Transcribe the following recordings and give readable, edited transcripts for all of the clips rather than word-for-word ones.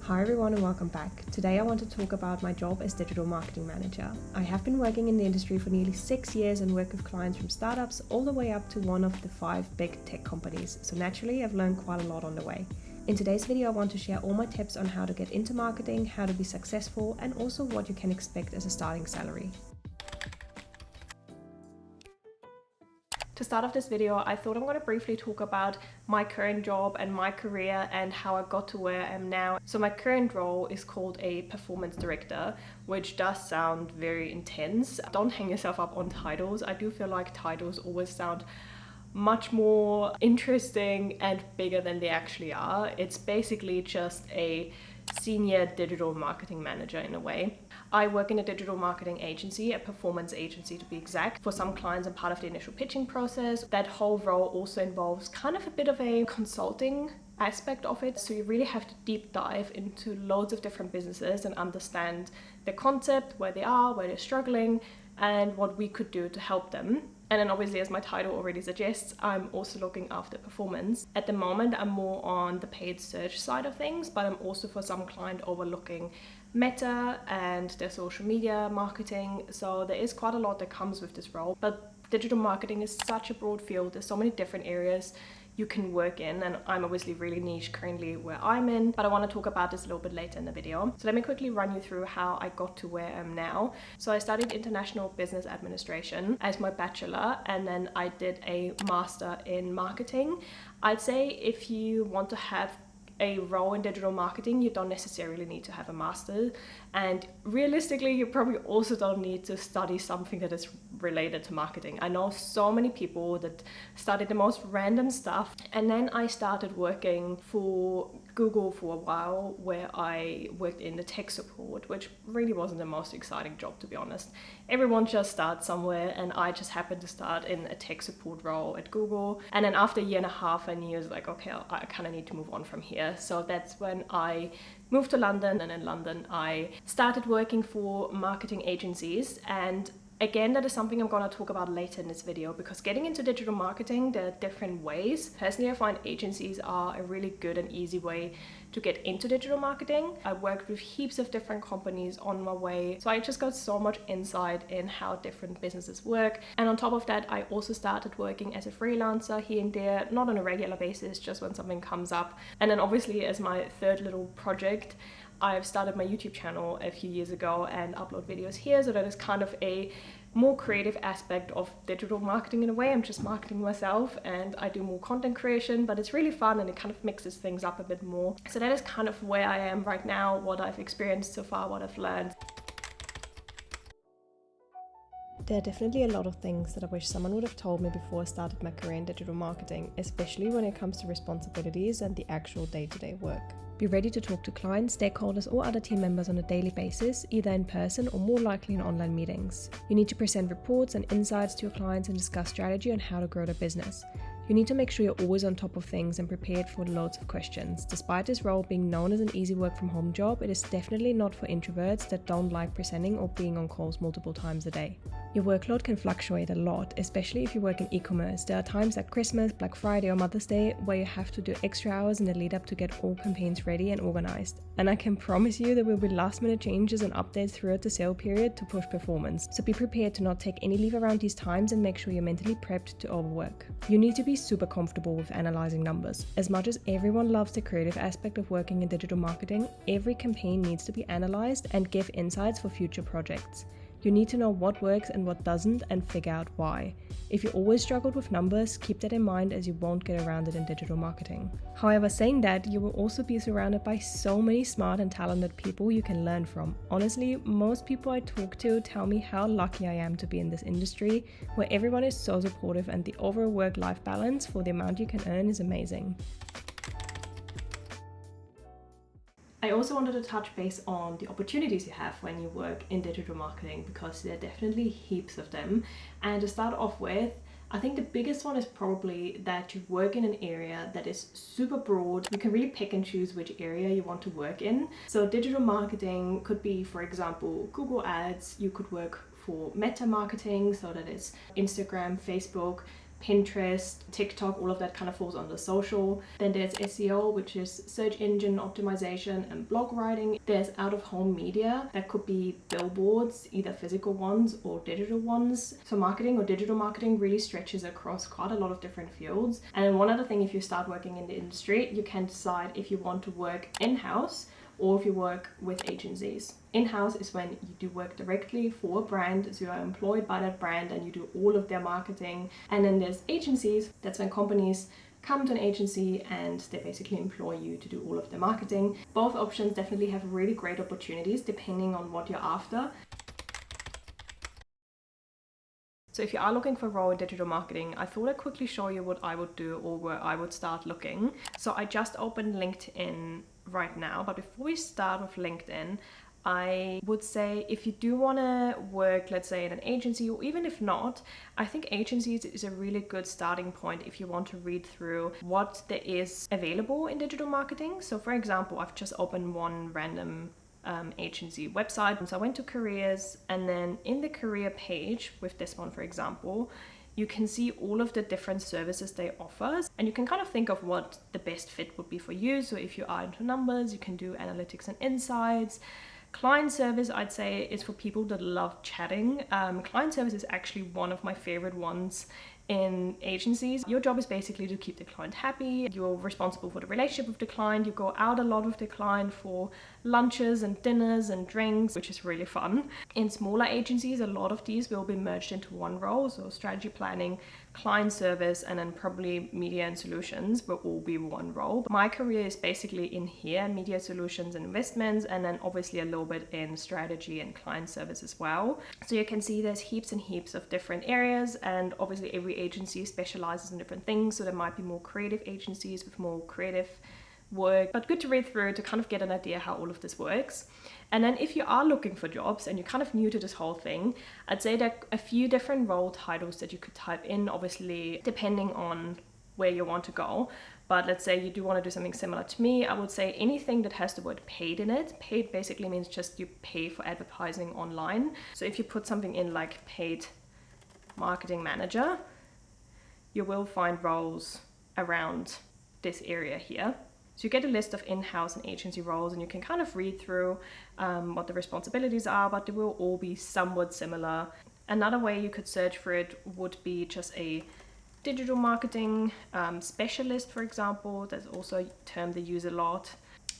Hi everyone and welcome back. Today I want to talk about my job as digital marketing manager. I have been working in the industry for nearly 6 years and work with clients from startups all the way up to one of the 5 big tech companies. So naturally I've learned quite a lot on the way. In today's video I want to share all my tips on how to get into marketing, how to be successful, and also what you can expect as a starting salary. To start off this video, I thought I'm going to briefly talk about my current job and my career and how I got to where I am now. So my current role is called a performance director, which does sound very intense. Don't hang yourself up on titles. I do feel like titles always sound much more interesting and bigger than they actually are. It's basically just a senior digital marketing manager in a way. I work in a digital marketing agency, a performance agency to be exact. For some clients, I'm part of the initial pitching process. That whole role also involves kind of a bit of a consulting aspect of it. So you really have to deep dive into loads of different businesses and understand the concept, where they are, where they're struggling, and what we could do to help them. And then obviously, as my title already suggests, I'm also looking after performance. At the moment, I'm more on the paid search side of things, but I'm also for some client overlooking Meta and their social media marketing. So there is quite a lot that comes with this role. But digital marketing is such a broad field. There's so many different areas you can work in, and I'm obviously really niche currently where I'm in, but I want to talk about this a little bit later in the video. So let me quickly run you through how I got to where I am now. So I studied international business administration as my bachelor, and then I did a master in marketing. I'd say if you want to have a role in digital marketing, you don't necessarily need to have a master's, and realistically you probably also don't need to study something that is related to marketing. I know so many people that studied the most random stuff, and then I started working for Google for a while, where I worked in the tech support, which really wasn't the most exciting job, to be honest. Everyone just starts somewhere, and I just happened to start in a tech support role at Google. And then after a year and a half, I knew, I was like, okay, I kind of need to move on from here. So that's when I moved to London, and in London I started working for marketing agencies. And again, that is something I'm going to talk about later in this video, because getting into digital marketing, there are different ways. Personally, I find agencies are a really good and easy way to get into digital marketing. I worked with heaps of different companies on my way, so I just got so much insight in how different businesses work. And on top of that, I also started working as a freelancer here and there, not on a regular basis, just when something comes up. And then obviously, as my third little project, I've started my YouTube channel a few years ago and upload videos here, so that is kind of a more creative aspect of digital marketing in a way. I'm just marketing myself and I do more content creation, but it's really fun and it kind of mixes things up a bit more. So that is kind of where I am right now, what I've experienced so far, what I've learned. There are definitely a lot of things that I wish someone would have told me before I started my career in digital marketing, especially when it comes to responsibilities and the actual day-to-day work. Be ready to talk to clients, stakeholders, or other team members on a daily basis, either in person or more likely in online meetings. You need to present reports and insights to your clients and discuss strategy on how to grow their business. You need to make sure you're always on top of things and prepared for loads of questions. Despite this role being known as an easy work from home job, it is definitely not for introverts that don't like presenting or being on calls multiple times a day. Your workload can fluctuate a lot, especially if you work in e-commerce. There are times like Christmas, Black Friday or Mother's Day where you have to do extra hours in the lead up to get all campaigns ready and organized. And I can promise you there will be last minute changes and updates throughout the sale period to push performance. So be prepared to not take any leave around these times and make sure you're mentally prepped to overwork. You need to be super comfortable with analyzing numbers. As much as everyone loves the creative aspect of working in digital marketing, every campaign needs to be analyzed and give insights for future projects. You need to know what works and what doesn't and figure out why. If you always struggled with numbers, keep that in mind, as you won't get around it in digital marketing. However, saying that, you will also be surrounded by so many smart and talented people you can learn from. Honestly, most people I talk to tell me how lucky I am to be in this industry, where everyone is so supportive and the overall work-life balance for the amount you can earn is amazing. I also wanted to touch base on the opportunities you have when you work in digital marketing, because there are definitely heaps of them. And to start off with, I think the biggest one is probably that you work in an area that is super broad. You can really pick and choose which area you want to work in. So digital marketing could be, for example, Google Ads. You could work for Meta marketing, so that is Instagram, Facebook, Pinterest, TikTok, all of that kind of falls under social. Then there's SEO, which is search engine optimization and blog writing. There's out-of-home media, that could be billboards, either physical ones or digital ones. So marketing or digital marketing really stretches across quite a lot of different fields. And one other thing, if you start working in the industry, you can decide if you want to work in-house or if you work with agencies. In-house is when you do work directly for a brand, so you are employed by that brand and you do all of their marketing. And then there's agencies, that's when companies come to an agency and they basically employ you to do all of their marketing. Both options definitely have really great opportunities depending on what you're after. So if you are looking for a role in digital marketing, I thought I'd quickly show you what I would do or where I would start looking. So I just opened LinkedIn right now, but before we start with LinkedIn, I would say if you do want to work, let's say in an agency, or even if not, I think agencies is a really good starting point if you want to read through what there is available in digital marketing. So for example, I've just opened one random agency website. So I went to careers, and then in the career page with this one, for example, you can see all of the different services they offer, and you can kind of think of what the best fit would be for you. So if you are into numbers, you can do analytics and insights. Client service, I'd say, is for people that love chatting. Client service is actually one of my favorite ones in agencies. Your job is basically to keep the client happy. You're responsible for the relationship with the client. You go out a lot with the client for lunches and dinners and drinks, which is really fun. In smaller agencies, a lot of these will be merged into one role. So strategy planning, client service, and then probably media and solutions will all be one role. But my career is basically in here, media solutions and investments, and then obviously a little bit in strategy and client service as well. So you can see there's heaps and heaps of different areas, and obviously every agency specializes in different things. So there might be more creative agencies with more creative work, but good to read through to kind of get an idea how all of this works. And then if you are looking for jobs and you're kind of new to this whole thing, I'd say there are a few different role titles that you could type in, obviously depending on where you want to go. But let's say you do want to do something similar to me, I would say anything that has the word paid in it. Paid basically means just you pay for advertising online. So if you put something in like paid marketing manager, you will find roles around this area here. So you get a list of in-house and agency roles, and you can kind of read through what the responsibilities are, but they will all be somewhat similar. Another way you could search for it would be just a digital marketing specialist, for example. That's also a term they use a lot.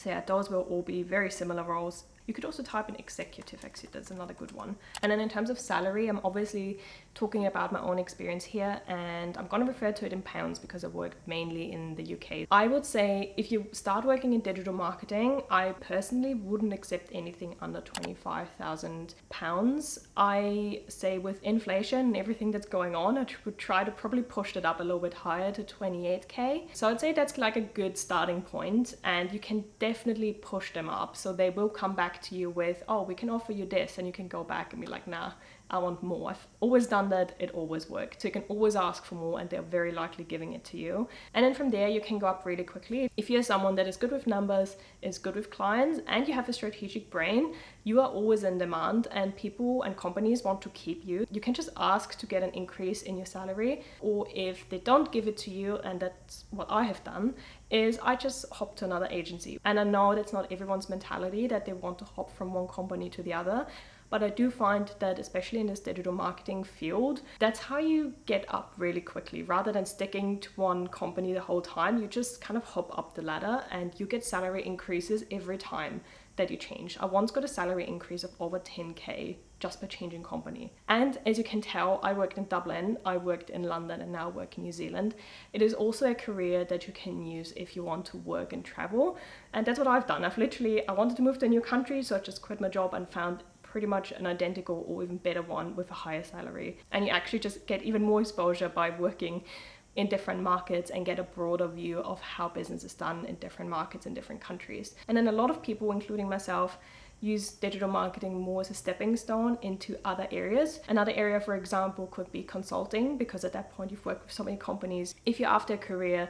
So yeah, those will all be very similar roles. You could also type in executive, actually, that's another good one. And then in terms of salary, I'm obviously talking about my own experience here, and I'm going to refer to it in pounds because I've worked mainly in the UK. I would say if you start working in digital marketing, I personally wouldn't accept anything under £25,000. I say with inflation and everything that's going on, I would try to probably push it up a little bit higher to 28k. So I'd say that's like a good starting point, and you can definitely push them up. So they will come back to you with, oh, we can offer you this, and you can go back and be like, nah, I want more. I've always done that, it always worked. So you can always ask for more, and they're very likely giving it to you. And then from there you can go up really quickly. If you're someone that is good with numbers, is good with clients, and you have a strategic brain, you are always in demand, and people and companies want to keep you. You can just ask to get an increase in your salary, or if they don't give it to you, and that's what I have done, is I just hop to another agency. And I know that's not everyone's mentality, that they want to hop from one company to the other, but I do find that especially in this digital marketing field, that's how you get up really quickly. Rather than sticking to one company the whole time, you just kind of hop up the ladder, and you get salary increases every time that you change. I once got a salary increase of over 10k just by changing company. And as you can tell, I worked in Dublin, I worked in London, and now work in New Zealand. It is also a career that you can use if you want to work and travel. And that's what I've done. I wanted to move to a new country, so I just quit my job and found pretty much an identical or even better one with a higher salary. And you actually just get even more exposure by working in different markets and get a broader view of how business is done in different markets in different countries. And then a lot of people, including myself, use digital marketing more as a stepping stone into other areas. Another area, for example, could be consulting, because at that point you've worked with so many companies. If you're after a career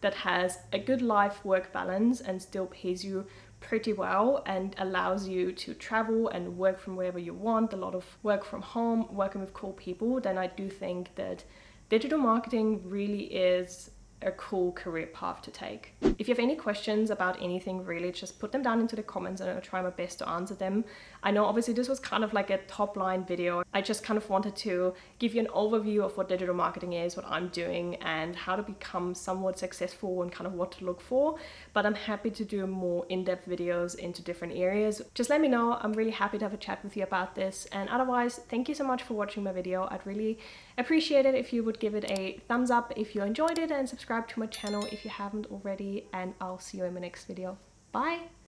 that has a good life-work balance and still pays you pretty well and allows you to travel and work from wherever you want, a lot of work from home, working with cool people, then I do think that digital marketing really is a cool career path to take. If you have any questions about anything, really just put them down into the comments and I'll try my best to answer them. I know obviously this was kind of like a top line video. I just kind of wanted to give you an overview of what digital marketing is, what I'm doing, and how to become somewhat successful and kind of what to look for. But I'm happy to do more in-depth videos into different areas. Just let me know. I'm really happy to have a chat with you about this. And otherwise, thank you so much for watching my video. I'd really appreciate it if you would give it a thumbs up if you enjoyed it, and subscribe to my channel if you haven't already, and I'll see you in my next video. Bye!